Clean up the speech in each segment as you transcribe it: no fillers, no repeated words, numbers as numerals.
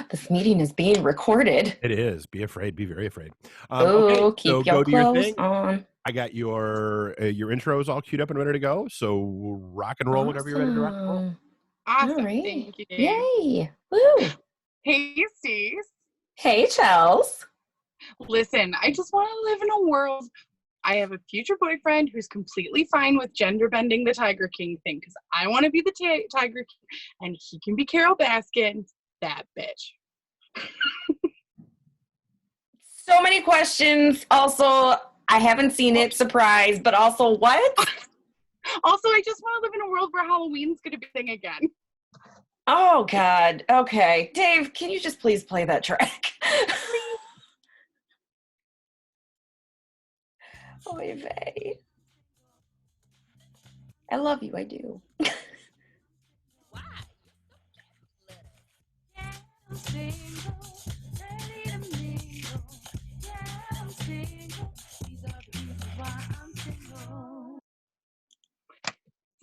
This meeting is being recorded. It is. Be afraid. Be very afraid. Oh, Okay, keep so your go do your clothes thing. on. I got your intros all queued up and ready to go. So rock and roll whenever you're ready to rock and roll. Awesome. Awesome. All right. Thank you, Dave. Yay. Woo. Hey, Steve. Hey, Chels. Listen, I just want to live in a world. I have a future boyfriend who's completely fine with gender bending the Tiger King thing because I want to be the Tiger King and he can be Carol Baskin. That bitch. So many questions. Also, I haven't seen it. Surprise. But also, what? Also, I just want to live in a world where Halloween's going to be a thing again. Oh, God. Okay. Dave, can you just please play that track? Oy vey. I love you. I do.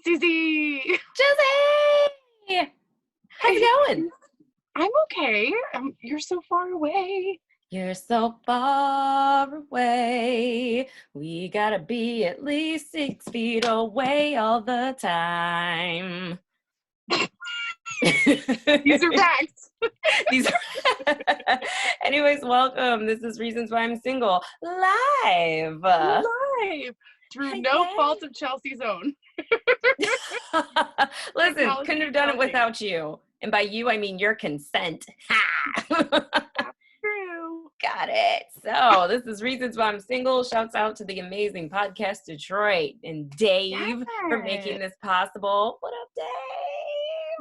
Susie! Josie! How's it going? I'm okay. You're so far away. You're so far away. We gotta be at least 6 feet away all the time. These are facts. These are Anyways, welcome. This is Reasons Why I'm Single live. Through no fault of Chelsea's own. Listen, couldn't have done it without you. And by you, I mean your consent. True. Got it. So this is Reasons Why I'm Single. Shouts out to the amazing Podcast Detroit and Dave for making this possible. What up, Dave?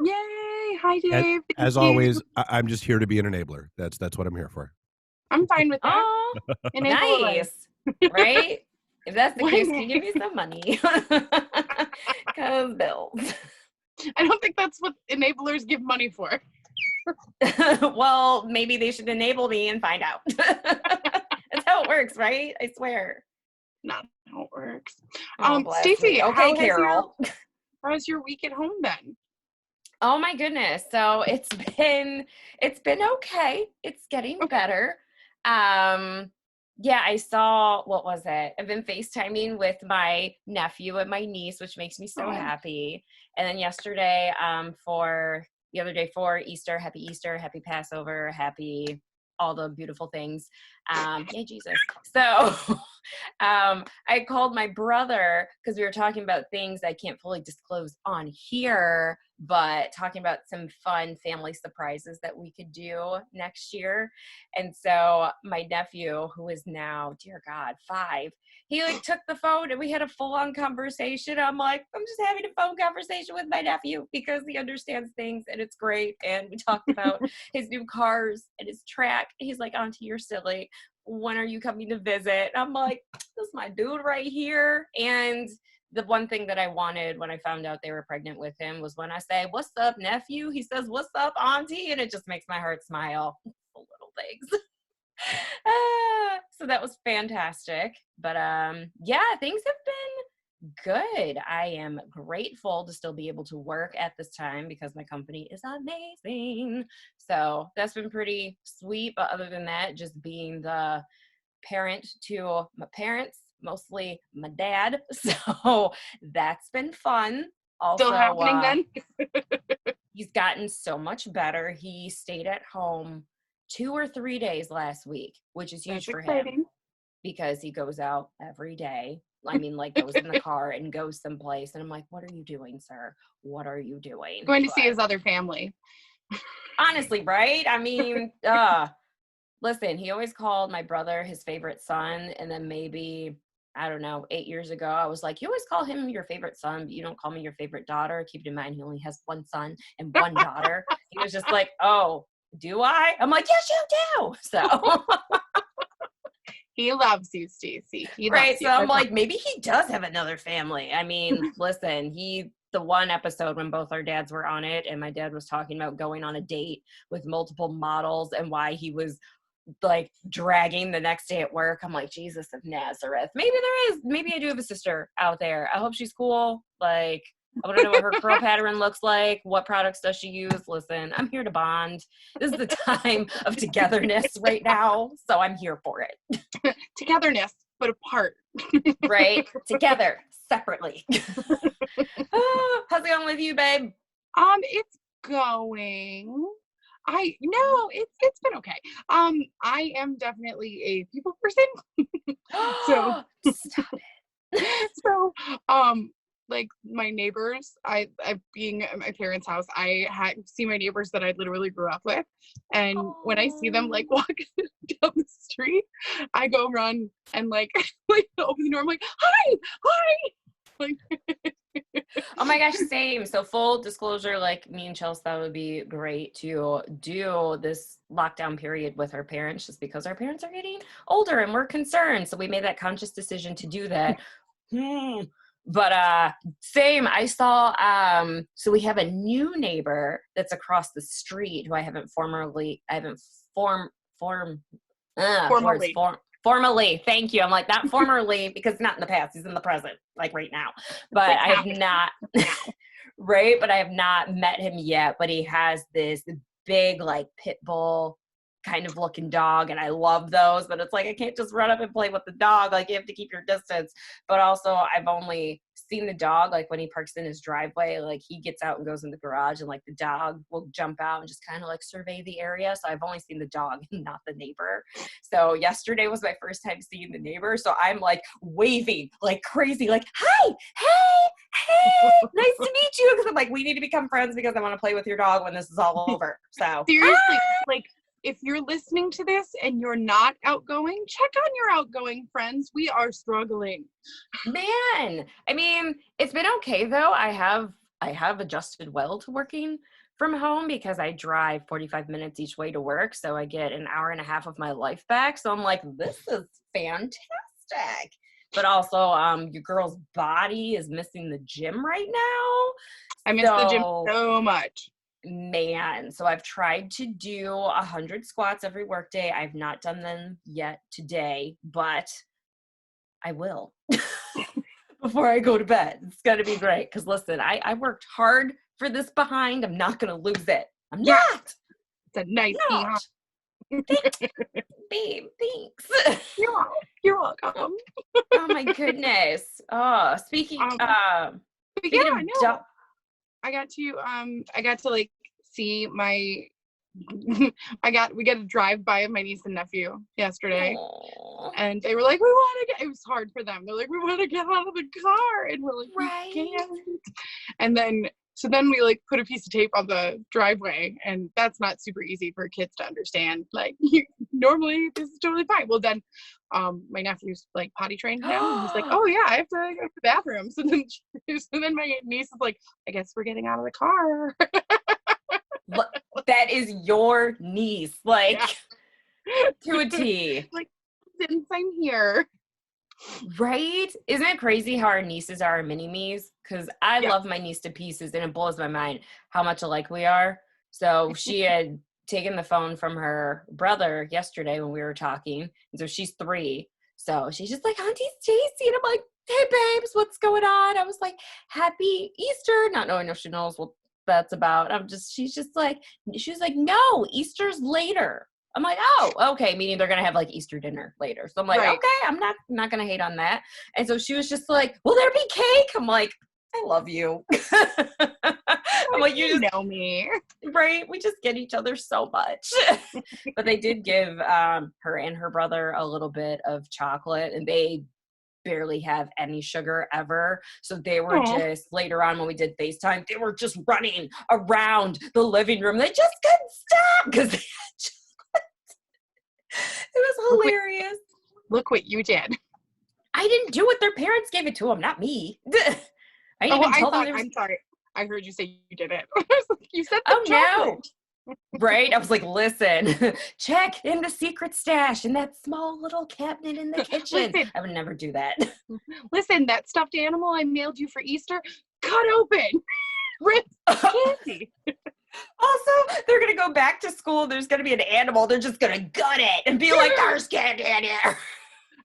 Yay. Hi, Dave. As always, I'm just here to be an enabler. That's what I'm here for. I'm fine with that. Oh, nice. Right? If that's the case, can you give me some money? Because bills. I don't think that's what enablers give money for. Well, maybe they should enable me and find out. That's how it works, right? I swear. Not how it works. Stacey, okay, Carol. How's your week at home then? Oh my goodness. So it's been okay. It's getting better. Yeah, I saw, what was it? I've been FaceTiming with my nephew and my niece, which makes me so happy. And then yesterday, the other day for Easter, happy Passover, happy all the beautiful things. Yay, Jesus. So I called my brother because we were talking about things I can't fully disclose on here, but talking about some fun family surprises that we could do next year. And so my nephew, who is now, dear God, 5, he took the phone and we had a full-on conversation. I'm like, I'm just having a phone conversation with my nephew because he understands things and it's great. And we talked about his new cars and his track. He's like, Auntie, you're silly. When are you coming to visit? I'm like, this is my dude right here. And the one thing that I wanted when I found out they were pregnant with him was when I say, what's up, nephew? He says, what's up, Auntie? And it just makes my heart smile. The little things. So that was fantastic. But yeah, things have been good. I am grateful to still be able to work at this time because my company is amazing. So that's been pretty sweet. But other than that, just being the parent to my parents, mostly my dad. So that's been fun. Also, still happening then? He's gotten so much better. He stayed at home 2 or 3 days last week, which is huge for him because he goes out every day. I mean, like goes in the car and goes someplace. And I'm like, what are you doing, sir? What are you doing? Going to see his other family. Honestly, right? I mean, listen, he always called my brother his favorite son. And then maybe, I don't know, 8 years ago, I was like, you always call him your favorite son, but you don't call me your favorite daughter. Keep in mind, he only has 1 son and 1 daughter. He was just like, oh, do I? I'm like, yes, you do. So he loves you, Stacey. Right. So I'm like, maybe he does have another family. I mean, listen, the one episode when both our dads were on it and my dad was talking about going on a date with multiple models and why he was like dragging the next day at work. I'm like, Jesus of Nazareth. Maybe I do have a sister out there. I hope she's cool. Like, I want to know what her curl pattern looks like. What products does she use? Listen, I'm here to bond. This is the time of togetherness right now, so I'm here for it. Togetherness, but apart. Right? Together, separately. How's it going with you, babe? It's going. It's been okay. I am definitely a people person. So Stop it. so like my neighbors, I being at my parents' house, I see my neighbors that I literally grew up with, and when I see them like walk down the street, I go run and like open the door. I'm like, hi, like. Oh my gosh, same. So full disclosure, like me and Chelsea thought it would be great to do this lockdown period with our parents just because our parents are getting older and we're concerned. So we made that conscious decision to do that. But same, I saw, so we have a new neighbor that's across the street who I haven't formally, thank you. I'm like, not formerly, because not in the past, he's in the present, like right now. But I have not, right? But I have not met him yet. But he has this big, like, pit bull kind of looking dog, and I love those. But it's like, I can't just run up and play with the dog. Like, you have to keep your distance. But also, I've only seen the dog, like, when he parks in his driveway, like, he gets out and goes in the garage, and, like, the dog will jump out and just kind of, like, survey the area. So I've only seen the dog, not the neighbor. So yesterday was my first time seeing the neighbor. So I'm, like, waving like crazy, like, hi, hey, nice to meet you. Because I'm like, we need to become friends because I want to play with your dog when this is all over. So Seriously, like, if you're listening to this and you're not outgoing, check on your outgoing friends. We are struggling. Man, I mean, it's been okay though. I have adjusted well to working from home because I drive 45 minutes each way to work. So I get an hour and a half of my life back. So I'm like, this is fantastic. But also, your girl's body is missing the gym right now. I miss the gym so much. Man, so I've tried to do 100 squats every workday. I've not done them yet today, but I will before I go to bed. It's going to be great because, listen, I worked hard for this behind. I'm not going to lose it. I'm not. It's a nice not. Babe, thanks. You're welcome. Oh, my goodness. Oh, speaking of I got to like see my we got to drive by my niece and nephew yesterday. Aww. And they were like, we want to get, it was hard for them. They're like, we want to get out of the car. And we're like, right. We can't. And then we like put a piece of tape on the driveway, and that's not super easy for kids to understand. Like, normally this is totally fine. Well, then my nephew's like potty trained now, and he's like, oh yeah, I have to go to the bathroom. So then my niece is like, I guess we're getting out of the car. That is your niece, like, to a T. Like, since I'm here. Right? Isn't it crazy how our nieces are our mini-me's? Because I love my niece to pieces, and it blows my mind how much alike we are. So she had taken the phone from her brother yesterday when we were talking. And so she's 3. So she's just like, Auntie Stacy. And I'm like, hey, babes, what's going on? I was like, happy Easter. Not knowing if she knows what that's about. She was like, no, Easter's later. I'm like, oh, okay, meaning they're going to have like Easter dinner later. So I'm like, okay, I'm not going to hate on that. And so she was just like, will there be cake? I'm like, I love you. I'm like, you just know me. Right? We just get each other so much. But they did give her and her brother a little bit of chocolate, and they barely have any sugar ever. So they were just, later on when we did FaceTime, they were just running around the living room. They just couldn't stop because they had chocolate. It was hilarious. Look what you did. I didn't do it. Their parents gave it to them, not me. I didn't even tell them. I'm sorry. I heard you say you did it. You said chocolate. No. Right? I was like, listen, check in the secret stash in that small little cabinet in the kitchen. Listen, I would never do that. Listen, that stuffed animal I mailed you for Easter, cut open. Rip candy. Also, they're going to go back to school. There's going to be an animal. They're just going to gut it and be like, there's candy in here.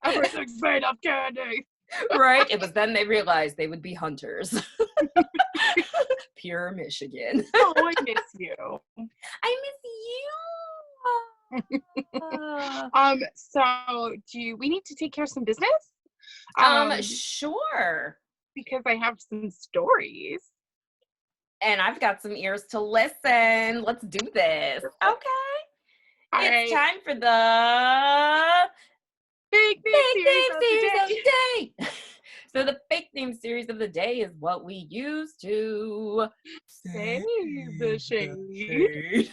Everything's made of candy. Right? It was then they realized they would be hunters. Pure, Michigan. Oh, I miss you. I miss you. So we need to take care of some business? Sure. Because I have some stories. And I've got some ears to listen. Let's do this. Okay. It's time for the Fake News Series of the Day. So the fake name series of the day is what we use to Say the shade.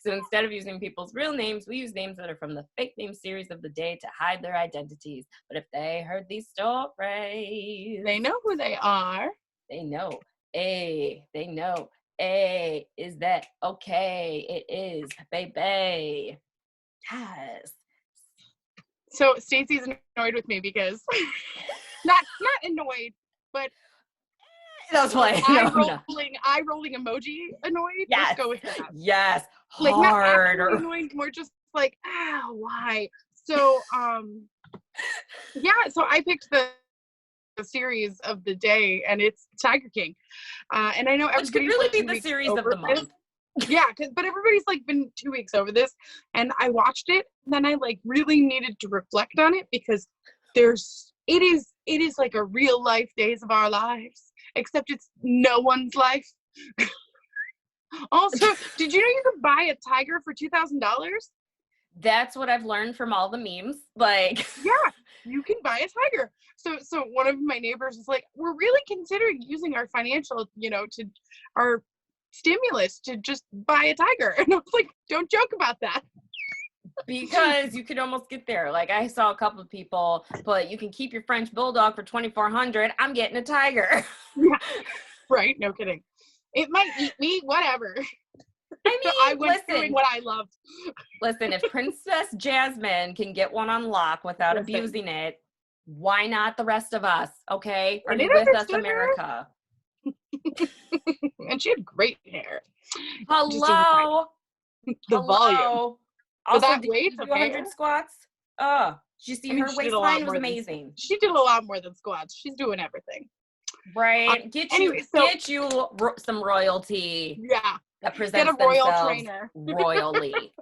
So instead of using people's real names, we use names that are from the fake name series of the day to hide their identities. But if they heard these stories, they know who they are. They know. They know. Is that okay? It is, baby. Yes. So Stacey's annoyed with me because not annoyed, but that's why eye rolling emoji annoyed. Yes. Let's go with that. Yes. Like hard. not annoyed, more just like, why? So so I picked the series of the day, and it's Tiger King. And I know everybody's could really like be the series of the month. Yeah, but everybody's like been 2 weeks over this, and I watched it, and then I like really needed to reflect on it because it is like a real life Days of Our Lives, except it's no one's life. Also, did you know you could buy a tiger for $2,000? That's what I've learned from all the memes. Like, yeah, you can buy a tiger. So one of my neighbors is like, we're really considering using our financial, to our stimulus to just buy a tiger. And I was like, don't joke about that. Because you could almost get there. Like, I saw a couple of people, but you can keep your French bulldog for $2,400. I'm getting a tiger. Yeah, right. No kidding. It might eat me, whatever. I mean, I was doing what I loved. Listen, if Princess Jasmine can get one on lock without abusing it, why not the rest of us? Okay, are you with us, America? And she had great hair. Hello. The volume. Also, that weight, 100 squats. Did you see her waistline was amazing. She did a lot more than squats. She's doing everything. Right. Get you some royalty. Yeah. That presents Get a royal themselves trainer. royally.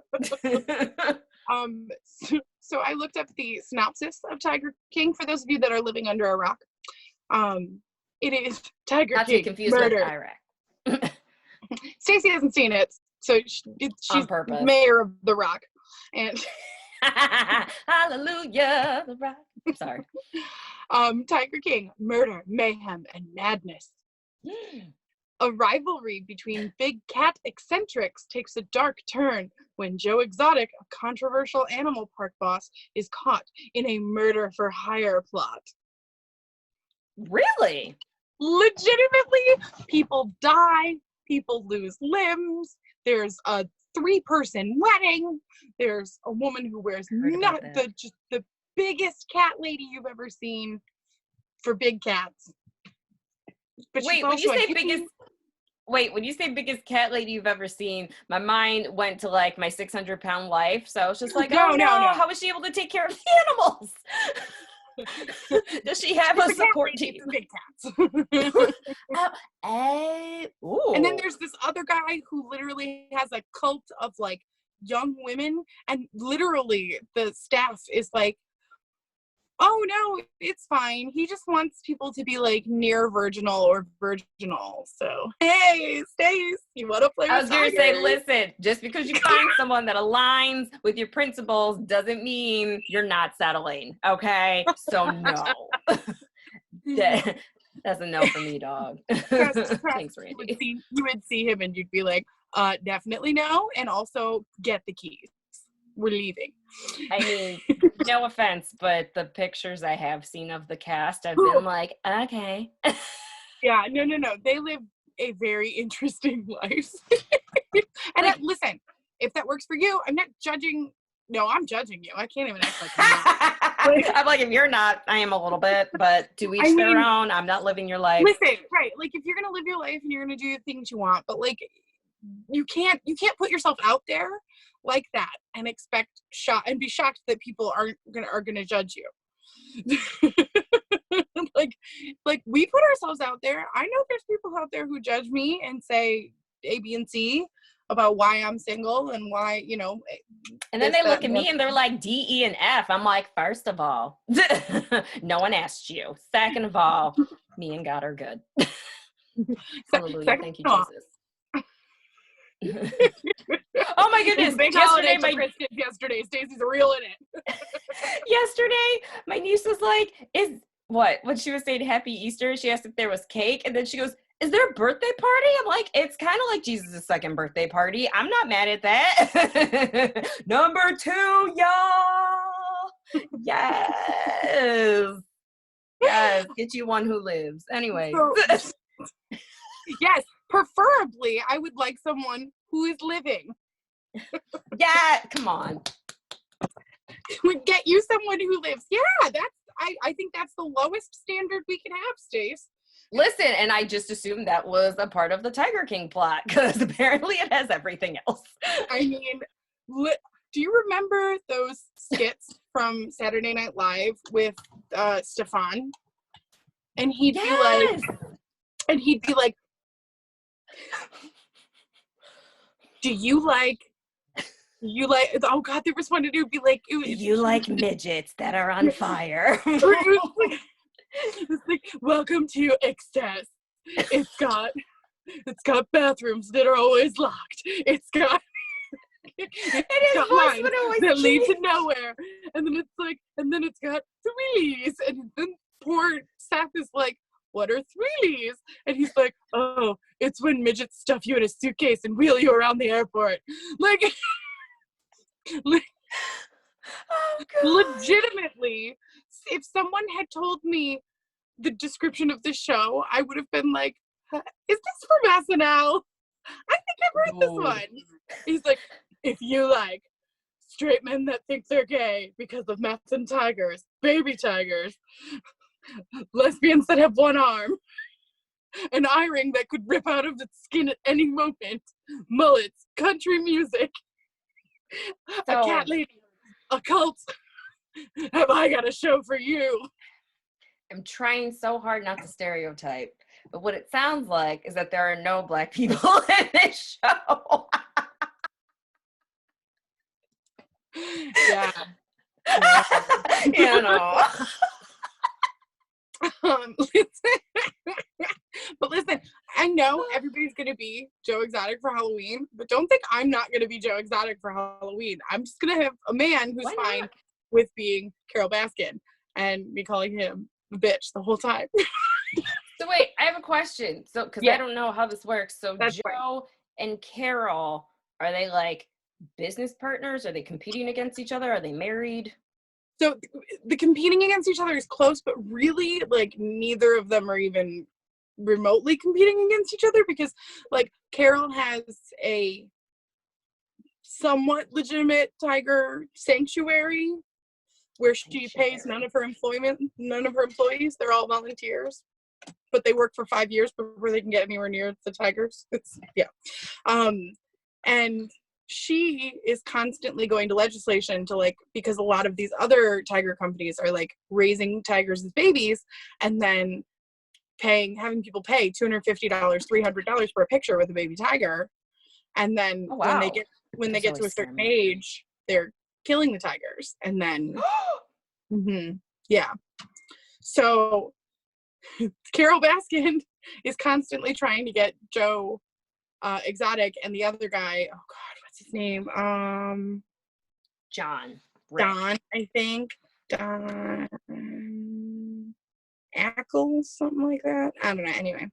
So I looked up the synopsis of Tiger King for those of you that are living under a rock. It is Tiger Not King to be confused murder. with Iraq. Stacey hasn't seen it, so she's mayor of the rock. And hallelujah, the rock. Sorry. Tiger King, murder, mayhem, and madness. A rivalry between big cat eccentrics takes a dark turn when Joe Exotic, a controversial animal park boss, is caught in a murder for hire plot. Really? Legitimately, people die, people lose limbs, there's a 3-person wedding, there's a woman who wears the biggest cat lady you've ever seen for big cats. But Wait, when you say biggest cat lady you've ever seen, my mind went to like my 600-pound life. So I was just like, no. How was she able to take care of the animals? Does she have a support team? Big cats. Ooh. And then there's this other guy who literally has a cult of like young women, and literally the staff is like, oh no, it's fine. He just wants people to be like near virginal or virginal. So hey, Stace, you want to play with I was going to say, listen, just because you find someone that aligns with your principles doesn't mean you're not settling. Okay, so no. That's a no for me, dog. Thanks, Randy. You would see him and you'd be like, definitely no, and also get the keys. We're leaving. I mean, no offense, but the pictures I have seen of the cast, I've been like, okay. Yeah, no. They live a very interesting life. And listen, if that works for you, I'm not judging. No, I'm judging you. I can't even act like I'm not. I'm like, if you're not, I am a little bit, but to each their own. I'm not living your life. Listen, right. Like, if you're going to live your life and you're going to do the things you want, but like, you can't put yourself out there like that and expect be shocked that people are gonna judge you. like we put ourselves out there. I know there's people out there who judge me and say A, B, and C about why I'm single and why, and then they look at me and they're like D, E, and F. I'm like, first of all, no one asked you. Second of all, me and God are good. Hallelujah. Thank you, Jesus. Oh my goodness. Yesterday, Stacey's real in it. Yesterday, my niece was like, when she was saying Happy Easter, she asked if there was cake, and then she goes, is there a birthday party? I'm like, it's kind of like Jesus' second birthday party. I'm not mad at that. Number 2, y'all. Yes. Yes. Get you one who lives. Anyway. Yes. Preferably, I would like someone who is living. Yeah. Come on. Would get you someone who lives. Yeah. I think that's the lowest standard we can have, Stace. Listen, and I just assumed that was a part of the Tiger King plot because apparently it has everything else. I mean, do you remember those skits from Saturday Night Live with Stefan? And he'd be like, do you like, oh God, there was one to do, be like, you like midgets that are on fire. It's like, welcome to Excess. It's got bathrooms that are always locked. It's got lines that lead to nowhere. And then it's got threelies. And then poor Seth is like, what are threelies? And he's like, oh, it's when midgets stuff you in a suitcase and wheel you around the airport. Like oh, legitimately, if someone had told me the description of the show, I would have been like, is this from SNL? I think I've heard this one. He's like, if you like straight men that think they're gay because of meth and tigers, baby tigers, lesbians that have one arm, an eye ring that could rip out of its skin at any moment, mullets, country music, a cat lady, a cult, have I got a show for you? I'm trying so hard not to stereotype, but what it sounds like is that there are no Black people in this show. Yeah. You know. But listen, I know everybody's gonna be Joe Exotic for Halloween, but don't think I'm not gonna be Joe Exotic for Halloween. I'm just gonna have a man who's fine with being Carol Baskin and me calling him a bitch the whole time. So wait, I have a question. So, because I don't know how this works. So That's Joe and Carol, are they like business partners? Are they competing against each other? Are they married? So the competing against each other is close, but really, like, neither of them are even remotely competing against each other because, like, Carol has a somewhat legitimate tiger sanctuary where she pays none of her employees. They're all volunteers, but they work for 5 years before they can get anywhere near the tigers. And she is constantly going to legislation to, like, because a lot of these other tiger companies are like raising tigers as babies and then having people pay $250, $300 for a picture with a baby tiger. And then when they get to a certain age, they're killing the tigers. And then, yeah. So Carol Baskin is constantly trying to get Joe Exotic and the other guy, oh God, what's his name? John. Don, I think. Don Ackles, something like that. I don't know. Anyway.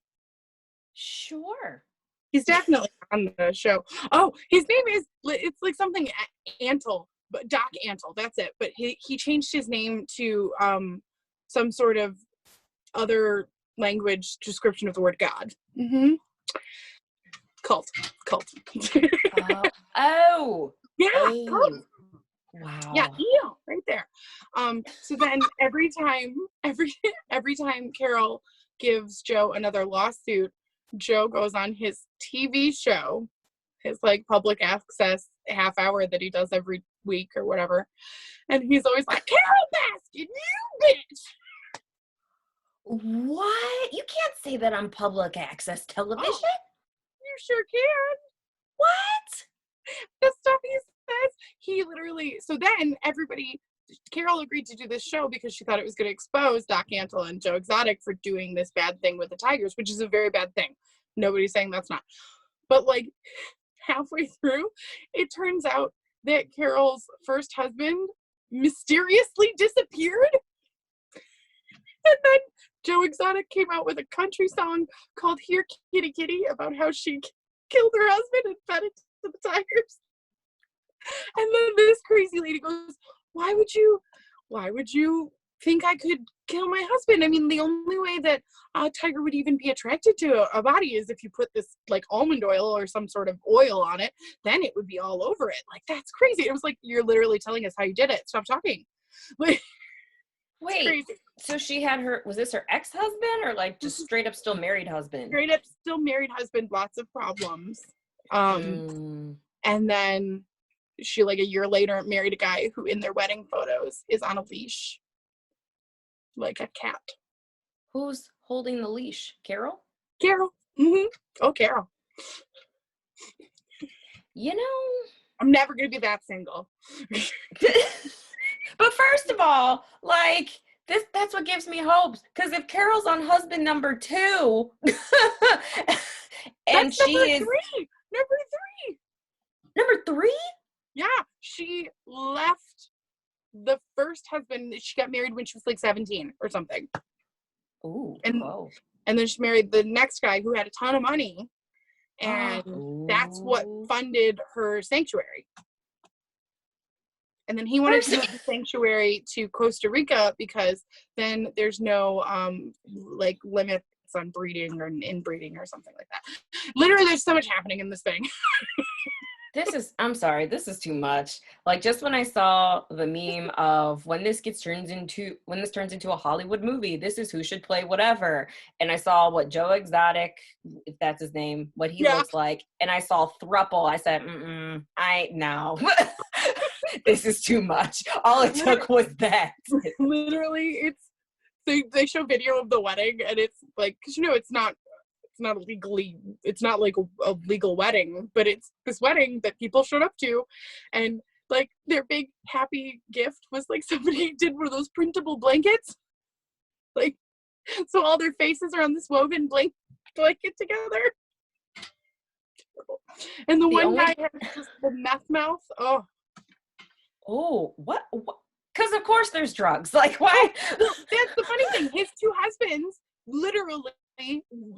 Sure. He's definitely on the show. Oh, his name is, it's like something Antle, but Doc Antle, that's it. But he changed his name to some sort of other language description of the word God. Cult. Oh. Yeah. Oh. Wow. Yeah, right there. So then every time Carol gives Joe another lawsuit, Joe goes on his TV show, his like public access half hour that he does every week or whatever. And he's always like, Carol Baskin, you bitch. What? You can't say that on public access television. Oh, you sure can. What? The stuff he says. He literally, so then Carol agreed to do this show because she thought it was going to expose Doc Antle and Joe Exotic for doing this bad thing with the Tigers, which is a very bad thing. Nobody's saying that's not. But like halfway through, it turns out that Carol's first husband mysteriously disappeared. And then Joe Exotic came out with a country song called Here Kitty Kitty about how she killed her husband and fed it to the Tigers. And then this crazy lady goes, why would you think I could kill my husband? I mean, the only way that a tiger would even be attracted to a body is if you put this like almond oil or some sort of oil on it, then it would be all over it. Like, that's crazy. It was like, you're literally telling us how you did it. Stop talking. Like, wait, so she had was this her ex-husband or like just straight up still married husband? Straight up still married husband, lots of problems. And then she, like a year later, married a guy who in their wedding photos is on a leash. Like a cat. Who's holding the leash? Carol? Carol. Mm-hmm. Oh, Carol. You know, I'm never going to be that single. But first of all, like, that's what gives me hope. Because if Carol's on husband number 2, and that's she is... Number 3? Yeah, she left the first husband. She got married when she was like 17 or something. Ooh, and then she married the next guy who had a ton of money. And that's what funded her sanctuary. And then he wanted to move the sanctuary to Costa Rica because then there's no like limits on breeding or inbreeding or something like that. Literally, there's so much happening in this thing. I'm sorry, this is too much. Like, just when I saw the meme of when this turns into a Hollywood movie, this is who should play whatever. And I saw what Joe Exotic, if that's his name, what he looks like. And I saw thruple. I said, no. This is too much. All it took was that. Literally, they show video of the wedding and it's like, because it's not like a legal wedding, but it's this wedding that people showed up to, and like their big happy gift was like somebody did one of those printable blankets, like, so all their faces are on this woven blanket together. And the one guy has just the meth mouth. What? Because of course there's drugs. Like, why? Well, that's the funny thing. His 2 husbands, literally,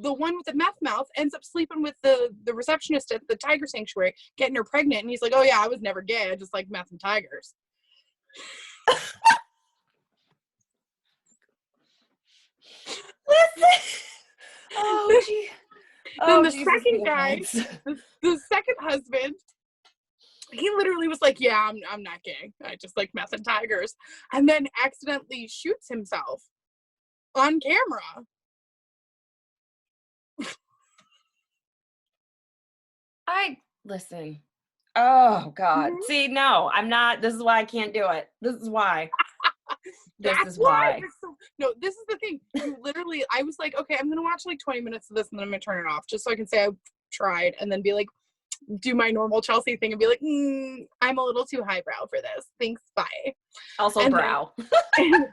the one with the meth mouth ends up sleeping with the receptionist at the tiger sanctuary, getting her pregnant, and he's like, oh yeah, I was never gay, I just like meth and tigers. Listen. Oh, gee. Then the second guy, the second husband, he literally was like, yeah, I'm not gay, I just like meth and tigers, and then accidentally shoots himself on camera. Listen. Oh, God. Mm-hmm. See, no, I'm not. This is why I can't do it. This is why. This is why. No, this is the thing. Literally, I was like, okay, I'm going to watch like 20 minutes of this and then I'm going to turn it off just so I can say I tried, and then be like, do my normal Chelsea thing and be like, I'm a little too highbrow for this. Thanks, bye. Also, and brow. Then,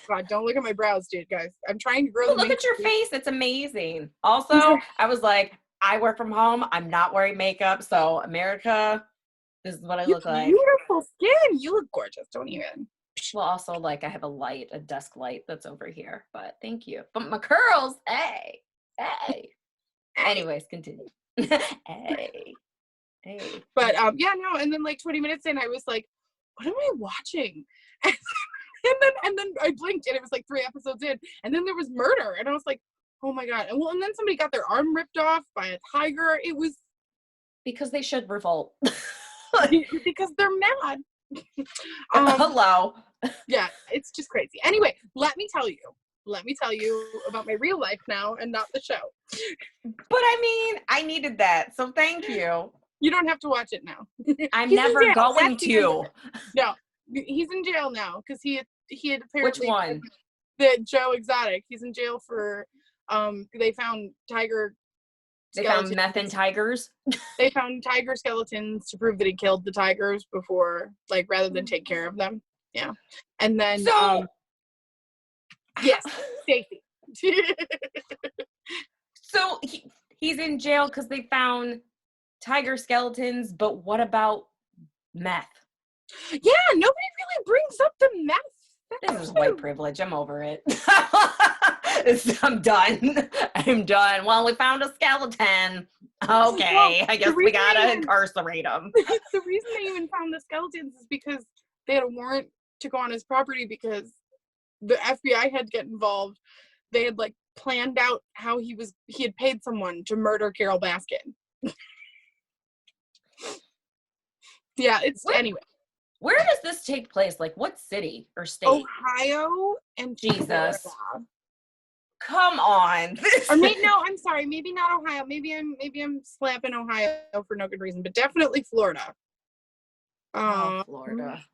God, don't look at my brows, dude, guys. I'm trying to grow them. Look at your face. It's amazing. Also, I was like, I work from home. I'm not wearing makeup. So, America, this is what I look like. Beautiful skin. You look gorgeous. Don't even. Well, also, like, I have a desk light that's over here. But thank you. But my curls, hey. Anyways, continue. Hey. But, and then like 20 minutes in, I was like, what am I watching? And then I blinked and it was like 3 episodes in, and then there was murder, and I was like, oh my God. And then somebody got their arm ripped off by a tiger. It was because they should revolt. Because they're mad. Hello. Yeah, it's just crazy. Anyway, let me tell you about my real life now and not the show. But I mean, I needed that, so thank you. You don't have to watch it now. I'm never going to. No, he's in jail now because he had apparently. Which one? that Joe Exotic. He's in jail for they found tiger They found skeletons. meth in tigers. They found tiger skeletons to prove that he killed the tigers before, like, rather than take care of them. Yeah. And then So yes, Stacy. So he's in jail because they found tiger skeletons, but what about meth? Yeah, nobody really brings up the meth. This is white privilege. I'm over it. I'm done. I'm done. Well, we found a skeleton. Okay, I guess we gotta incarcerate him. The reason they even found the skeletons is because they had a warrant to go on his property because the FBI had to get involved. They had like planned out how he had paid someone to murder Carol Baskin. Yeah, anyway. Where does this take place? Like, what city or state? Ohio and Jesus. Florida. Come on. Or I'm sorry, maybe not Ohio. Maybe I'm slapping Ohio for no good reason, but definitely Florida. Florida.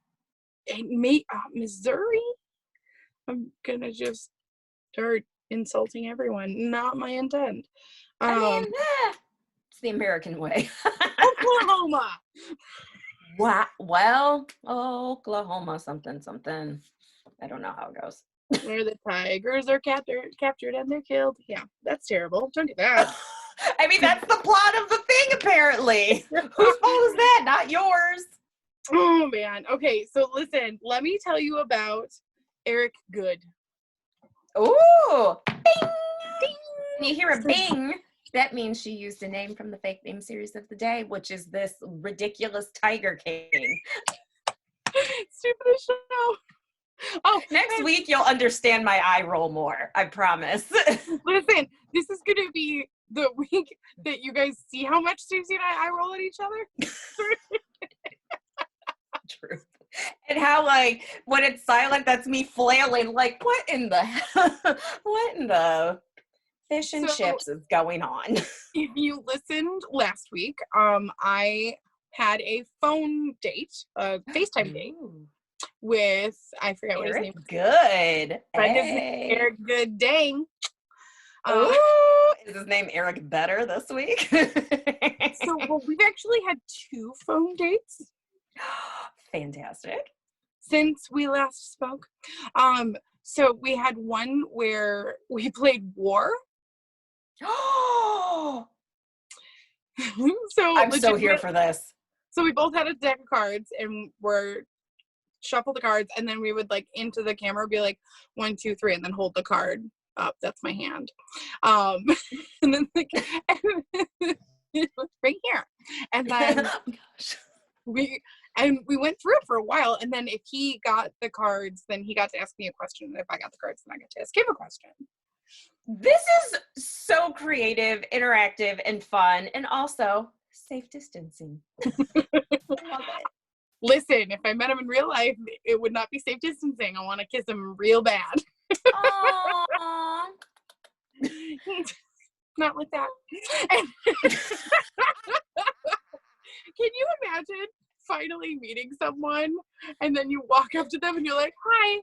And Missouri. I'm gonna just start insulting everyone. Not my intent. I mean, it's the American way. Oklahoma. Wow. Well, Oklahoma, something. I don't know how it goes. Where the tigers are captured and they're killed. Yeah, that's terrible. Don't do that. I mean, that's the plot of the thing, apparently. Whose fault is that? Not yours. Oh, man. Okay, so listen. Let me tell you about Eric Good. Ooh. Bing! Ding! When you hear a bing, that means she used a name from the fake name series of the day, which is this ridiculous Tiger King. Stupidest show. Oh, next week you'll understand my eye roll more. I promise. Listen, this is going to be the week that you guys see how much Stacey and I eye roll at each other. True. And how, like, when it's silent, that's me flailing. Like, what in the fish and chips is going on? If you listened last week, I had a phone date, a FaceTime date with, I forget what his name was. Good. Hey. Eric Good Dang. Is his name Eric Better this week? So we've actually had 2 phone dates. Fantastic. Since we last spoke. So we had one where we played War. So I'm so here for this. So we both had a deck of cards and we're shuffle the cards, and then we would like into the camera be like 1, 2, 3, and then hold the card up. That's my hand. And then like right here. And then we went through it for a while, and then if he got the cards, then he got to ask me a question, and if I got the cards, then I got to ask him a question. This is so creative, interactive, and fun, and also safe distancing. I love it. Listen, if I met him in real life, it would not be safe distancing. I want to kiss him real bad. Aww. Not like that. Can you imagine finally meeting someone and then you walk up to them and you're like, hi?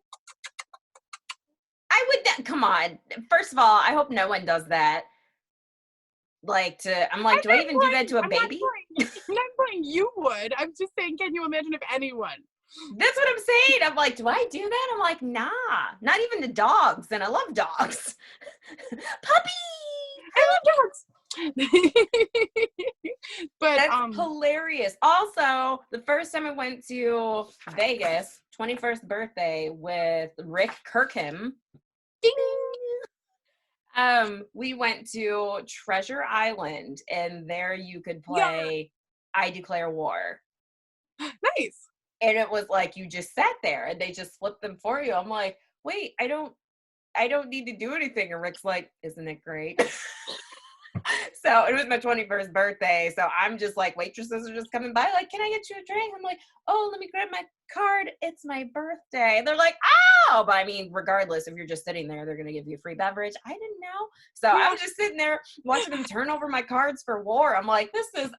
I would, come on. First of all, I hope no one does that. Like, do I even do that to a baby? I'm not saying you would. I'm just saying, can you imagine if anyone? That's what I'm saying. I'm like, do I do that? I'm like, nah, not even to dogs. And I love dogs. Puppy! I love dogs. But that's hilarious. Also, the first time I went to Vegas, 21st birthday with Rick Kirkham. Ding! We went to Treasure Island, and there you could play I Declare War. Nice. And it was like you just sat there and they just flipped them for you. I'm like, wait, I don't need to do anything. And Rick's like, isn't it great? So it was my 21st birthday. So I'm just like, waitresses are just coming by, like, can I get you a drink? I'm like, oh, let me grab my card. It's my birthday. And they're like, oh, but I mean, regardless, if you're just sitting there, they're going to give you a free beverage. I didn't know. So I was just sitting there watching them turn over my cards for war. I'm like,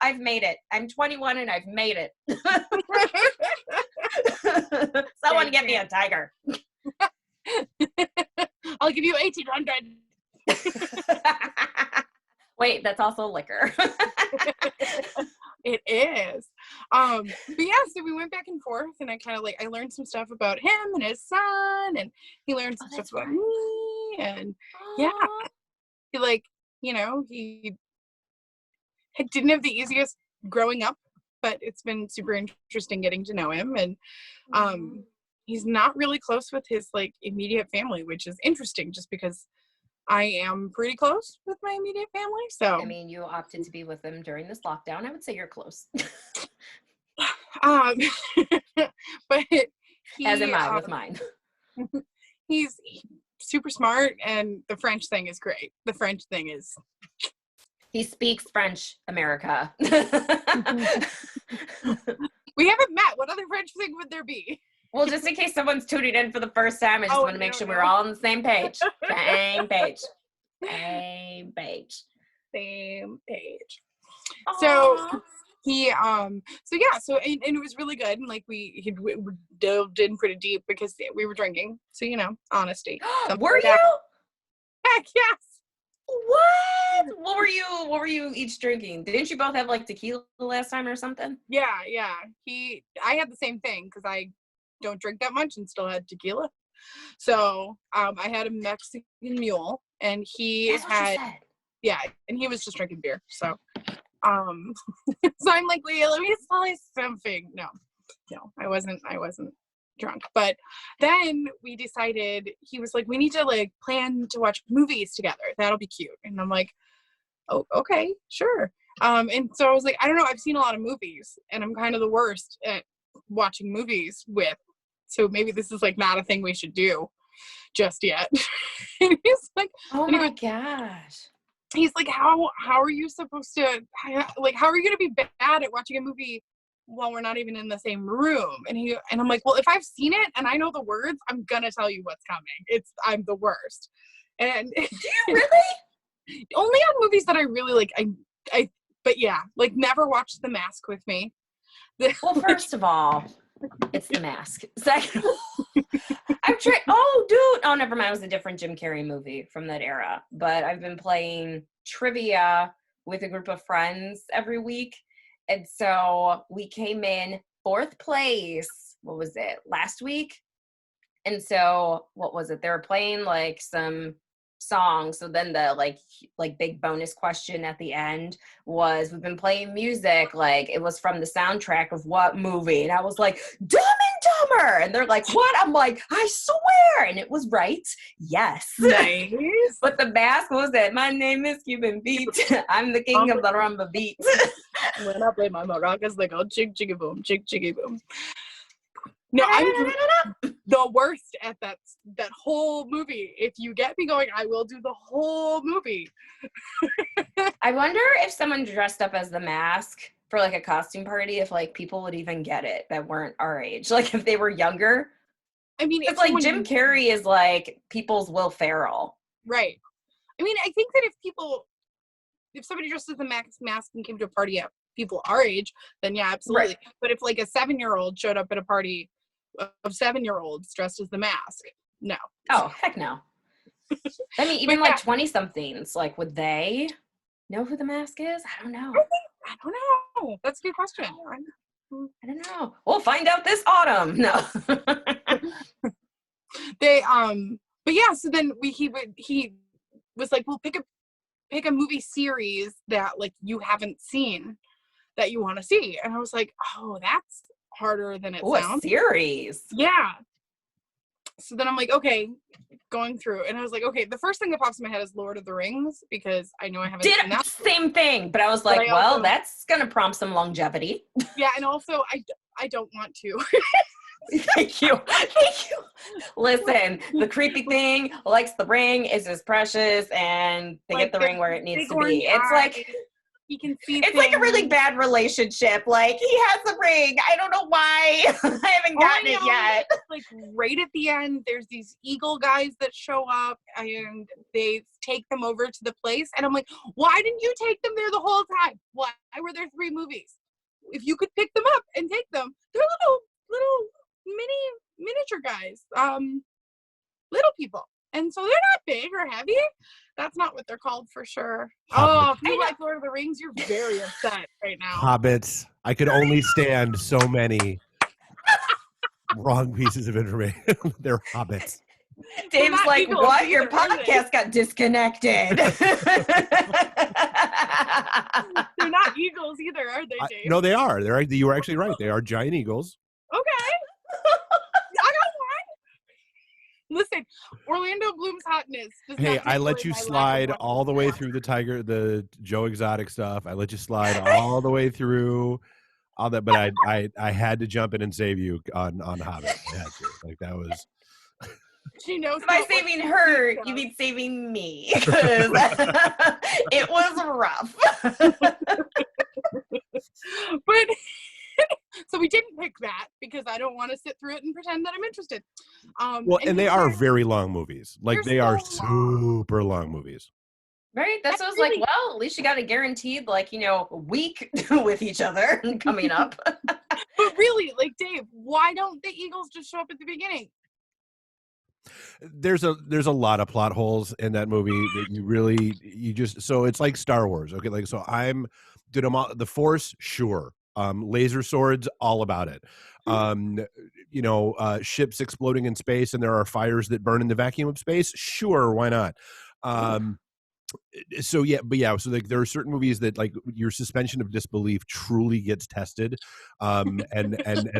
I've made it. I'm 21 and I've made it. Someone get me a tiger. I'll give you 1,800. Wait, that's also liquor. It is. But yeah, so we went back and forth, and I kind of I learned some stuff about him and his son, and he learned some stuff about me, and yeah, he he didn't have the easiest growing up, but it's been super interesting getting to know him, and he's not really close with his immediate family, which is interesting just because I am pretty close with my immediate family. So I mean, you opted to be with them during this lockdown. I would say you're close. But as am I with mine. He's super smart, and the French thing is great. The French thing is he speaks French, America. We haven't met. What other French thing would there be? Well, just in case someone's tuning in for the first time, I just want to make sure we're all on the same page. Same page. Same page. Same page. Aww. So he and it was really good, and we dove in pretty deep because we were drinking. So honesty. Were you? Heck yes. What were you each drinking? Didn't you both have tequila last time or something? Yeah. I had the same thing because I don't drink that much and still had tequila. So I had a Mexican mule, and he That's what you said. Yeah, and he was just drinking beer. So so I'm like, wait, let me tell you something. No, I wasn't drunk. But then we decided, he was like, we need to plan to watch movies together. That'll be cute. And I'm like, oh, okay, sure. And so I was like, I don't know, I've seen a lot of movies, and I'm kind of the worst at watching movies with. So maybe this is not a thing we should do just yet. And he's like, oh my gosh. He's like, how are you supposed to, how are you going to be bad at watching a movie while we're not even in the same room? And I'm like, well, if I've seen it and I know the words, I'm going to tell you what's coming. I'm the worst. And do you really? Only on movies that I really like. But yeah, never watch The Mask with me. Well, first of all, it's The Mask. Second of all, I've tried. Oh, dude. Oh, never mind. It was a different Jim Carrey movie from that era. But I've been playing trivia with a group of friends every week. And so we came in 4th place. What was it? Last week? And so what was it? They were playing some songs. So then the big bonus question at the end was, we've been playing music, it was from the soundtrack of what movie? And I was like, Dumb and Dumber. And they're like, what? I'm like, I swear. And it was right. Yes. Nice. But The Mask, was it? My name is Cuban Beat. I'm the king of the rumba beat. When I play my maracas, they go chick chicka boom, chick chicka boom. No, I'm the worst at that whole movie. If you get me going, I will do the whole movie. I wonder if someone dressed up as The Mask for a costume party, if people would even get it that weren't our age. If they were younger. I mean, it's Jim Carrey is people's Will Ferrell. Right. I mean, I think that if somebody dressed as a mask and came to a party at people our age, then yeah, absolutely. Right. But if a 7-year-old showed up at a party of 7-year-olds dressed as The Mask, no. Oh, heck no. I mean, even 20-somethings, would they know who The Mask is? I don't know. I don't know. That's a good question. I don't know. We'll find out this autumn. No. They but yeah, so then he was like, well, pick a movie series that you haven't seen that you want to see. And I was like, oh, that's harder than it sounds. A series. Yeah. So then I'm like, okay, going through, and I was like, okay, the first thing that pops in my head is Lord of the Rings, because I know I haven't seen that. Same thing, but I was like, well, that's gonna prompt some longevity. Yeah, and also I don't want to. Thank you. Listen, the creepy thing likes the ring, is as precious, and they get the ring where it needs to be. It's he can see it's things. A really bad relationship. He has a ring. I don't know why. I haven't gotten it yet. Right at the end, there's these eagle guys that show up, and they take them over to the place. And I'm like, why didn't you take them there the whole time? Why were there 3 movies? If you could pick them up and take them, they're little miniature guys. Little people. And so they're not big or heavy. That's not what they're called for sure. Hobbits. Oh, if you like Lord of the Rings, you're very upset right now. Hobbits. I could only stand so many wrong pieces of information. They're hobbits. Dave's not like, eagles what? Your either, are they? podcast got disconnected. They're not eagles either, are they, Dave? No, they are. You were actually right. They are giant eagles. Okay. I got one. Listen, Orlando Bloom's hotness does Hey, not I take let away you my lack of slide wonder. all the way through the Joe Exotic stuff. I let you slide all the way through all that, but I had to jump in and save you on Hobbit. I had to. Like that was. She knows. By not what saving she her, does. you mean saving me. 'Cause it was rough. But so we didn't pick that because I don't want to sit through it and pretend that I'm interested. Well, and they are very long movies. Like They're they are so long. super long movies. Right? That's what I was really- like, well, at least you got a guaranteed, like, a week with each other coming up. But really, like, Dave, why don't the Eagles just show up at the beginning? There's a lot of plot holes in that movie that so it's like Star Wars. Okay, like so the Force, sure. Laser swords, all about it. Ships exploding in space and there are fires that burn in the vacuum of space, sure, why not? So like there are certain movies that like your suspension of disbelief truly gets tested, and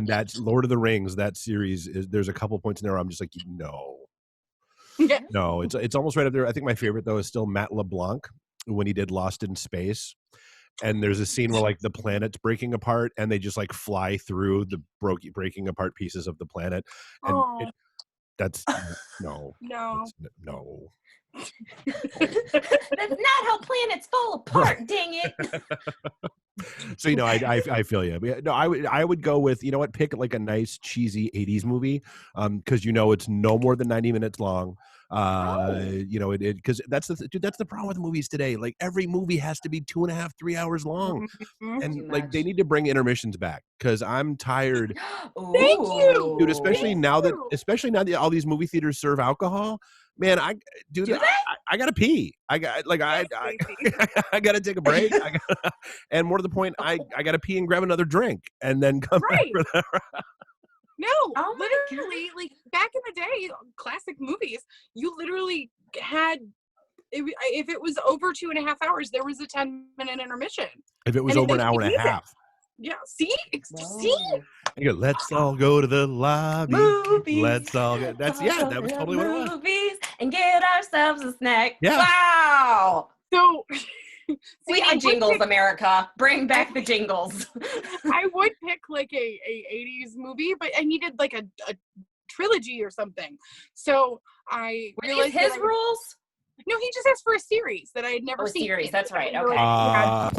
that's Lord of the Rings. That series there's a couple points in there where I'm just like, no. Yeah. No, it's almost right up there. I think my favorite though is still Matt LeBlanc when he did Lost in Space. And there's a scene where like the planet's breaking apart and they just like fly through the breaking apart pieces of the planet. And that's no. No. No. That's not how planets fall apart, dang it. So I feel you. No, I would go with, you know what, pick like a nice cheesy 80s movie, because it's no more than 90 minutes long. Because that's the problem with movies today. Like every movie has to be 2.5, 3 hours long, and like they need to bring intermissions back because I'm tired. Thank you, dude. Especially now that all these movie theaters serve alcohol. Man, I gotta pee. I gotta take a break. And more to the point, I gotta pee and grab another drink and then come back for that. No, literally, like back in the day, classic movies, you literally had, if it was over 2.5 hours, there was a 10-minute intermission. If it was over an hour and a half. Yeah, see? You go, let's all go to the lobby. Movies. Let's all go. That was totally what it was. Movies and get ourselves a snack. Yeah. Wow. So we need jingles, America. Bring back the jingles. I would pick like a 80s movie, but I needed like a trilogy or something. So I realized his rules? No, he just asked for a series that I had never seen. Series, that's right. Okay.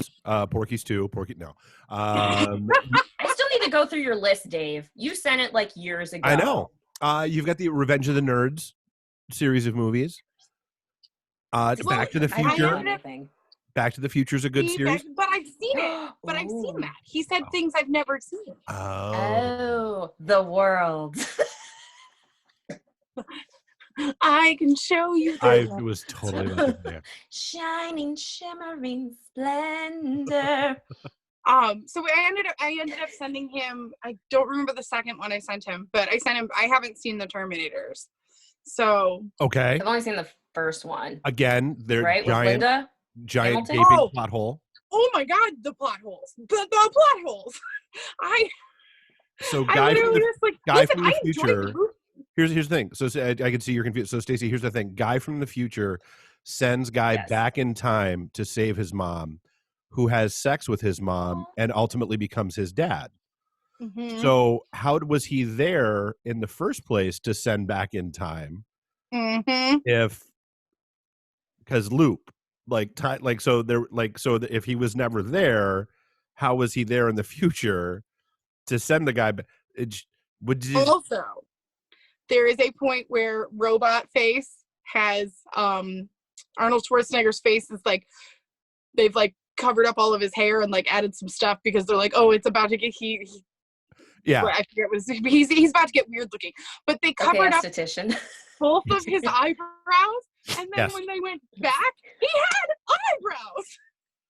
Porky's 2. No. I still need to go through your list, Dave. You sent it like years ago. I know. You've got the Revenge of the Nerds series of movies. Back to the Future. Back to the Future is a good series. But I've seen it. But I've seen that. He said things I've never seen. Oh, the world. I can show you. I was totally like there. Shining, shimmering splendor. So I ended up sending him, I don't remember the second one I sent him, but I haven't seen the Terminators. So okay. I've only seen the first one. Again, they're right? giant Hamilton? gaping plot hole. Oh my god, the plot holes. The plot holes. Guy from the future. Here's the thing. So I can see you're confused. So Stacey, here's the thing. Guy from the future sends Guy back in time to save his mom, who has sex with his mom and ultimately becomes his dad. Mm-hmm. So how was he there in the first place to send back in time? Mm-hmm. Because loop, if he was never there, how was he there in the future to send the guy back? Also, there is a point where Robot Face has Arnold Schwarzenegger's face is like they've like covered up all of his hair and like added some stuff because they're like, oh, it's about to get I forget what he's about to get weird looking, but they covered up. Esthetician. both of his eyebrows, and then when they went back, he had eyebrows.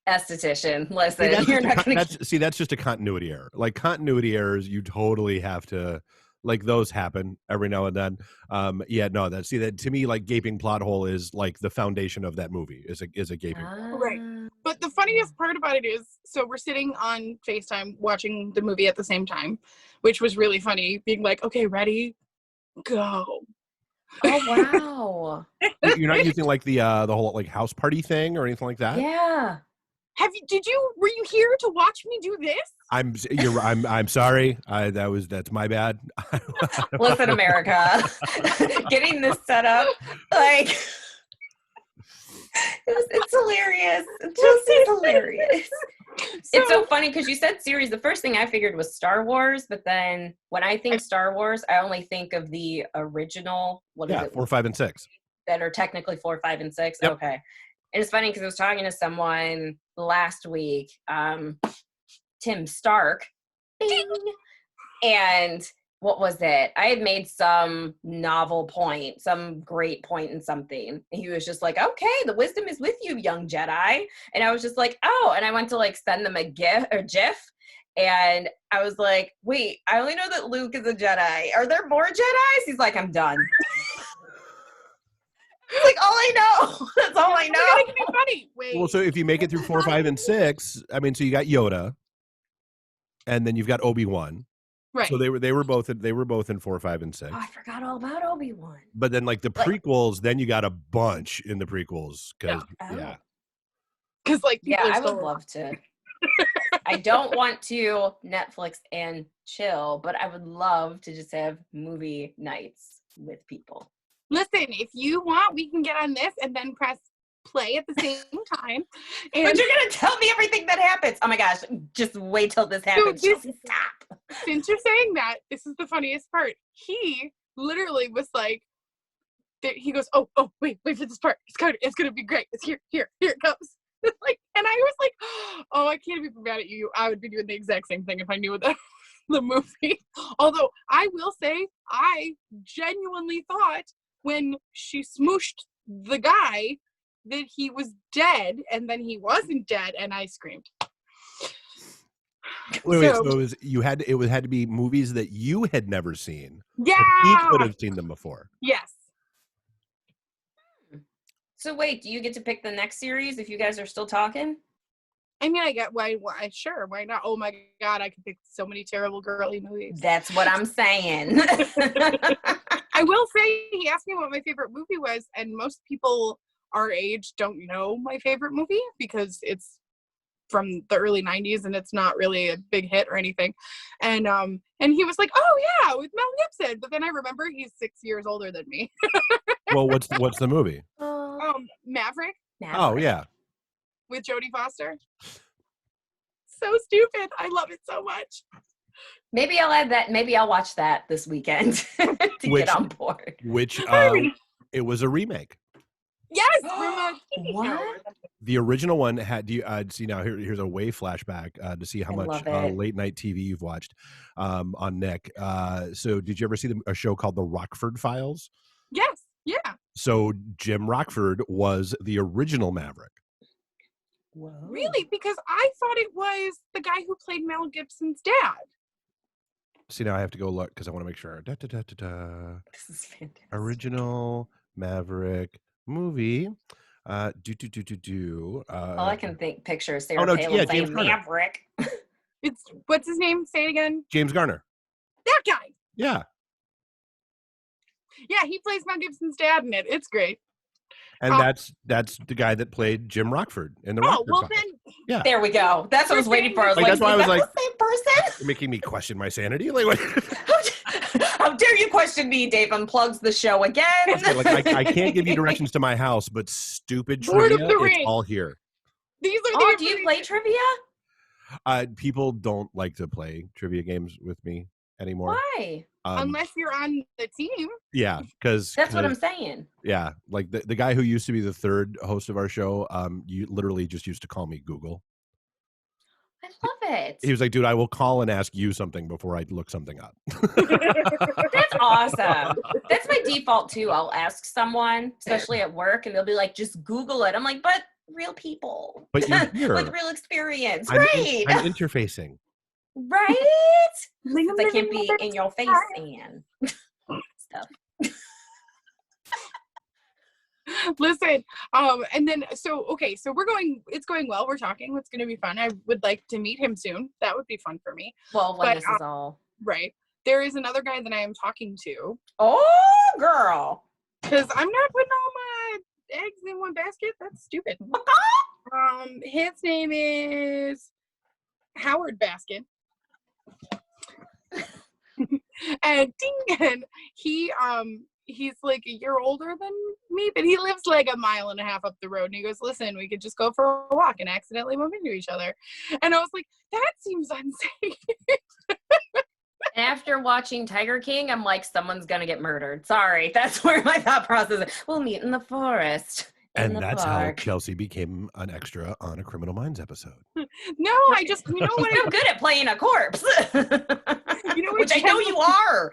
Esthetician, listen, that's just a continuity error. Like continuity errors, you totally have to, like, those happen every now and then. That to me, like, gaping plot hole is like the foundation of that movie is a gaping right. But the funniest part about it is, so we're sitting on FaceTime watching the movie at the same time, which was really funny, being like, okay, ready, go. Oh wow. You're not using like the whole like house party thing or anything like that? Yeah. Were you here to watch me do this? I'm sorry. That's my bad. Listen, America, getting this set up, like, it's hilarious. It just is hilarious. It's so funny because you said series. The first thing I figured was Star Wars, but then when I think Star Wars, I only think of the original. What is it? 4, 5, and 6. That are technically 4, 5, and 6. Yep. Okay. And it's funny because I was talking to someone last week, Tim Stark, bing, and what was it? I had made some novel point, some great point in something. And he was just like, okay, the wisdom is with you, young Jedi. And I was just like, oh, and I went to like send them a GIF. And I was like, wait, I only know that Luke is a Jedi. Are there more Jedis? He's like, I'm done. It's like all I know. That's all I know. It's gonna be funny. Wait. Well, so if you make it through 4, 5, and 6, I mean, so you got Yoda, and then you've got Obi-Wan. Right. So they were both in 4, 5, and 6. Oh, I forgot all about Obi-Wan. But then like the prequels, then you got a bunch in the prequels because because like I would love to. I don't want to Netflix and chill, but I would love to just have movie nights with people. Listen, if you want, we can get on this and then press play at the same time. And but you're going to tell me everything that happens. Oh my gosh, just wait till this happens. Stop. Since you're saying that, this is the funniest part. He literally was like, he goes, oh, wait for this part. It's going to be great. It's here it comes. Like, and I was like, oh, I can't be mad at you. I would be doing the exact same thing if I knew the movie. Although I will say, I genuinely thought when she smooshed the guy that he was dead, and then he wasn't dead, and I screamed. Wait, so it had to be movies that you had never seen. Yeah, he could have seen them before. Yes. So wait, do you get to pick the next series if you guys are still talking? I mean, I get why sure, why not? Oh my God, I could pick so many terrible girly movies. That's what I'm saying. I will say, he asked me what my favorite movie was, and most people our age don't know my favorite movie because it's from the early 90s and it's not really a big hit or anything. And he was like, oh yeah, with Mel Gibson. But then I remember he's 6 years older than me. Well, what's the movie? Maverick. Oh yeah. With Jodie Foster. So stupid. I love it so much. Maybe I'll add that. Maybe I'll watch that this weekend to get on board. Which it was a remake. Yes. What? The original one had. Do you see now? Here's a way flashback to see how much late night TV you've watched on Nick. So did you ever see a show called The Rockford Files? Yes. Yeah. So Jim Rockford was the original Maverick. Whoa. Really? Because I thought it was the guy who played Mel Gibson's dad. See, now I have to go look because I want to make sure. This is fantastic. Original Maverick movie. All I can picture is Sarah Palin saying Maverick. What's his name? Say it again. James Garner. That guy. Yeah. Yeah, he plays Mel Gibson's dad in it. It's great. And that's the guy that played Jim Rockford in the Rockford Files. Then yeah. There we go. That's what I was waiting for. I was like, that's why I was like, the same person? You're making me question my sanity. Like, what? How dare you question me? Dave unplugs the show again. Like, I can't give you directions to my house, but stupid trivia, it's all here. These are do you play trivia? People don't like to play trivia games with me anymore. Why? Unless you're on the team. Yeah, because that's what I'm saying. Yeah, like the guy who used to be the third host of our show, you literally just used to call me Google. I love it. He was like, dude, I will call and ask you something before I look something up. That's awesome. That's my default too. I'll ask someone, especially at work, and they'll be like, just Google it. I'm like, but real people. But you're here. With real experience. I'm right. I'm interfacing. Right? Since I can't be in your face and stuff. Listen, and then so it's going well. We're talking. It's going to be fun. I would like to meet him soon. That would be fun for me. Well, when this is all right. There is another guy that I am talking to. Oh, girl. Because I'm not putting all my eggs in one basket. That's stupid. His name is Howard Baskin. And he's like a year older than me, but he lives like 1.5 miles up the road. And he goes, listen, we could just go for a walk and accidentally bump into each other. And I was like, that seems unsafe. After watching Tiger King, I'm like, someone's going to get murdered. Sorry. That's where my thought process is. We'll meet in the forest. And that's how Chelsea became an extra on a Criminal Minds episode. No, I just, you know what? I'm good at playing a corpse. You know what? Which I know you are.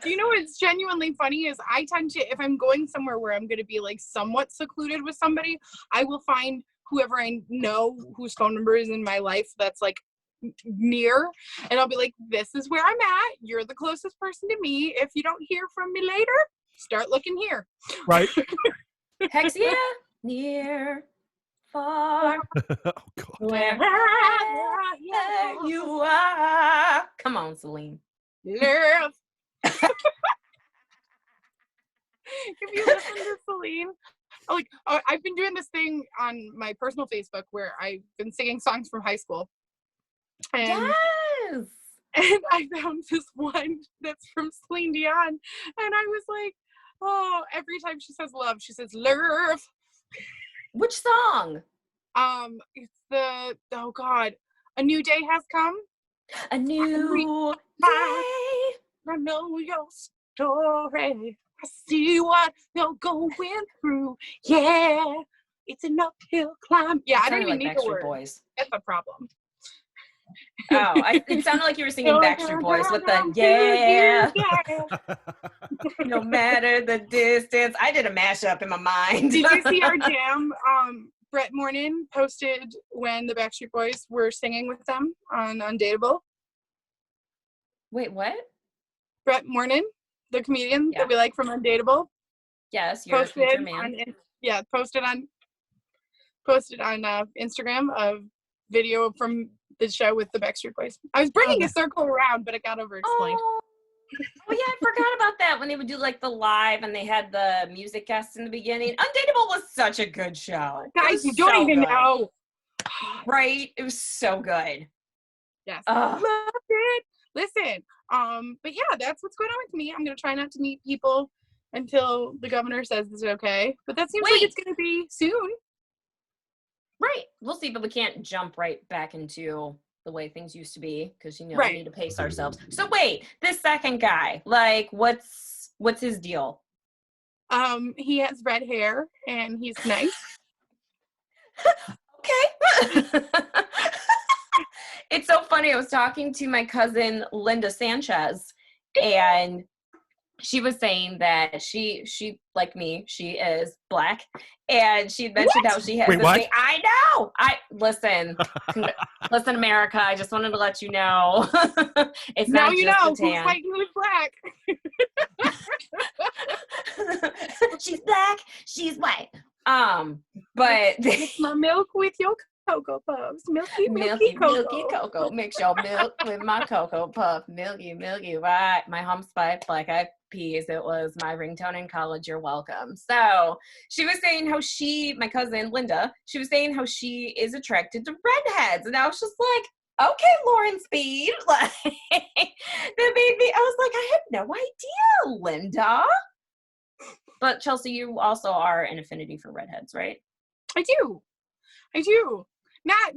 You know what's genuinely funny is I tend to, if I'm going somewhere where I'm going to be like somewhat secluded with somebody, I will find whoever I know whose phone number is in my life that's like near, and I'll be like, this is where I'm at. You're the closest person to me. If you don't hear from me later, start looking here. Right. Hex yeah. Near, far, Oh, God. wherever you are. Come on, Celine. Love. If you listen to Celine, like I've been doing this thing on my personal Facebook where I've been singing songs from high school. And, yes. And I found this one that's from Celine Dion, and I was like, oh, every time she says love, she says love. Which song? It's the, oh God, A New Day Has Come. A new day. I know your story. I see what you're going through. Yeah, it's an uphill climb. Yeah, I don't even need the word. Boys. That's a problem. Oh, it sounded like you were singing Backstreet Boys with the yeah. No matter the distance. I did a mashup in my mind. Did you see our jam? Brett Mornin posted when the Backstreet Boys were singing with them on Undateable. Wait, what? Brett Mornin, the comedian that we like from Undateable. Yes, you're a future man. Posted on Instagram a video from the show with the Backstreet Boys. I was bringing a circle around, but it got over-explained. Oh yeah, I forgot about that when they would do like the live and they had the music guests in the beginning. Undateable was such a good show. Guys, you don't even know. Right? It was so good. Yes. Loved it. Listen, but yeah, that's what's going on with me. I'm going to try not to meet people until the governor says it's okay. But that seems like it's going to be soon. Right. We'll see, but we can't jump right back into the way things used to be because, we need to pace ourselves. So wait, this second guy, like, what's his deal? He has red hair and he's nice. Okay. It's so funny. I was talking to my cousin Linda Sanchez, and she was saying that she like me, she is Black, and she mentioned how she has this thing. I know. Listen, America. I just wanted to let you know. It's now not you just know the tan. who's white and who's Black. She's Black. She's white. But mix my milk with your Cocoa Puffs. Milky cocoa. Mix your milk with my Cocoa Puff. Milky, right? My home spice, Black Eyed Peas. It was my ringtone in college. You're welcome. So she was saying how my cousin Linda, she was saying how she is attracted to redheads. And I was just like, okay, Lauren Speed. Like, that made me, I was like, I had no idea, Linda. But Chelsea, you also are an affinity for redheads, right? I do. Not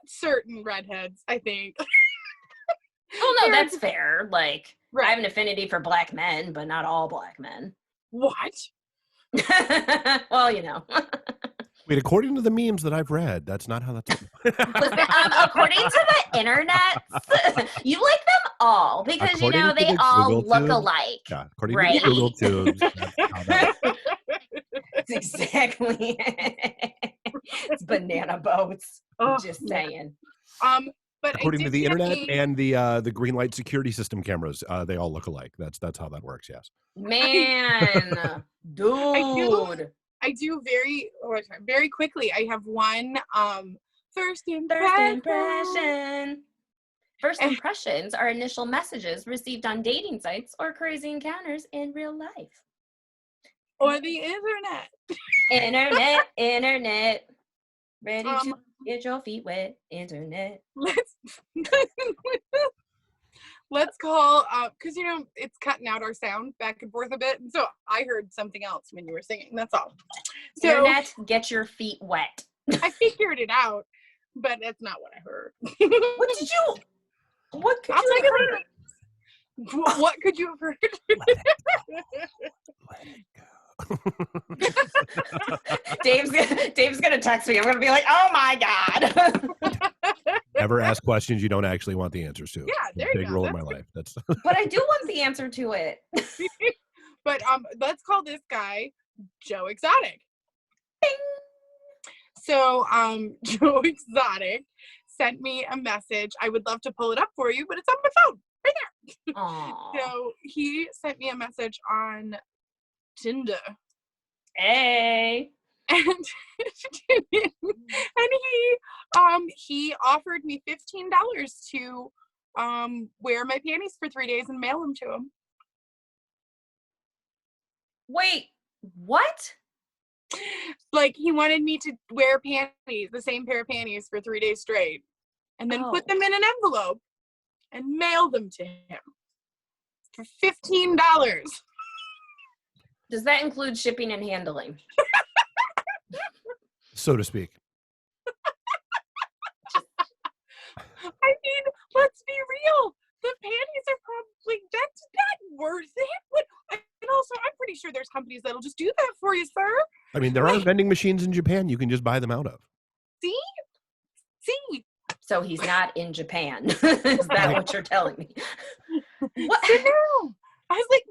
certain redheads, I think. Oh, no, that's fair. Like, right. I have an affinity for Black men, but not all Black men. What? Well, Wait, according to the memes that I've read, that's not how that's. Listen, according to the internet, you like them all because According to they the all Google look tubes, alike. Yeah, according right? to the Google tubes, that's how that works. That's exactly. It's banana boats. Just saying. But According to the internet and the green light security system cameras, they all look alike. That's how that works. Yes. Man, dude. I do very quickly. I have one first impression. First impressions are initial messages received on dating sites or crazy encounters in real life. Or the internet. Internet. Ready to get your feet wet. Internet. Let's call, because, it's cutting out our sound back and forth a bit. And so I heard something else when you were singing. That's all. So, Internet, get your feet wet. I figured it out, but that's not what I heard. What could you have heard? What could you have heard? Let it go. Dave's gonna text me. I'm gonna be like, oh my God. Never ask questions you don't actually want the answers to. Yeah, there you go. Big role in my life. That's. But I do want the answer to it. But let's call this guy Joe Exotic. Bing! So Joe Exotic sent me a message. I would love to pull it up for you, but it's on my phone right there. Aww. So he sent me a message on Tinder. Hey. And he offered me $15 to wear my panties for 3 days and mail them to him. Wait, what? Like, he wanted me to wear panties, the same pair of panties for 3 days straight, and then put them in an envelope and mail them to him for $15. Does that include shipping and handling? So to speak. I mean, let's be real. The panties are probably, that's not worth it. And also, I'm pretty sure there's companies that'll just do that for you, sir. I mean, there are vending machines in Japan you can just buy them out of. See? So he's not in Japan. Is that what you're telling me? What? No. I was like,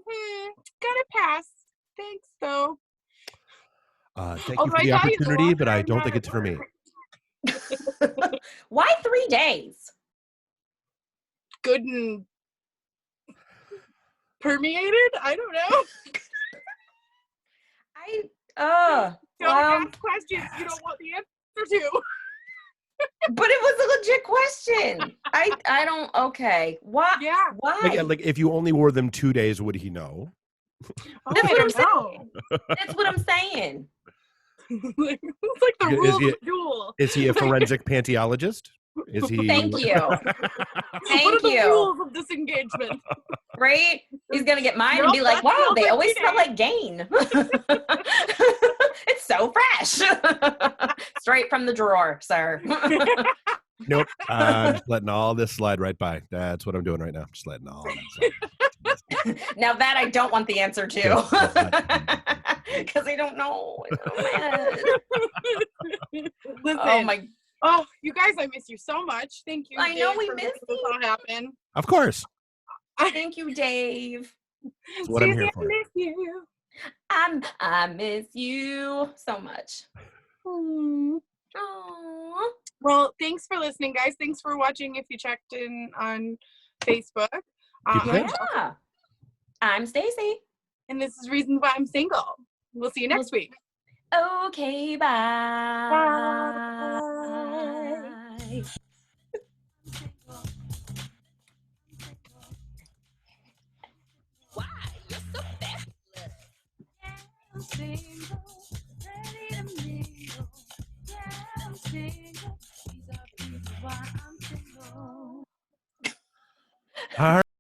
gotta pass. Thanks, though. Thank you for the opportunity, but I don't think it's for me. Why 3 days? Good and permeated? I don't know. Don't ask questions you don't want the answer to. But it was a legit question. I don't. Okay. Why? Yeah. Why? Like if you only wore them 2 days, would he know? That's what I'm saying. That's what I'm saying. It's like the rules of the duel. Is he a forensic pantyologist? Is he? Thank you. What are the rules of disengagement? Right? He's gonna get mine and be like, "Wow, they always smell like Gain." It's so fresh, straight from the drawer, sir. Nope. I'm just letting all this slide right by. That's what I'm doing right now. Just letting all that slide. Now that I don't want the answer to. Because I don't know. Listen, oh, you guys, I miss you so much. Thank you. I know we miss you. This happen. Of course. Thank you, Dave. That's what I'm here for. I miss you. I miss you so much. Aww. Well, thanks for listening, guys. Thanks for watching. If you checked in on Facebook. Yeah. I'm Stacy. And this is Reasons Why I'm Single. We'll see you next week. Okay, bye. Bye. Why? You're so fabulous. I'm single, ready to mingle. Yeah, I'm single. These are the reasons why I'm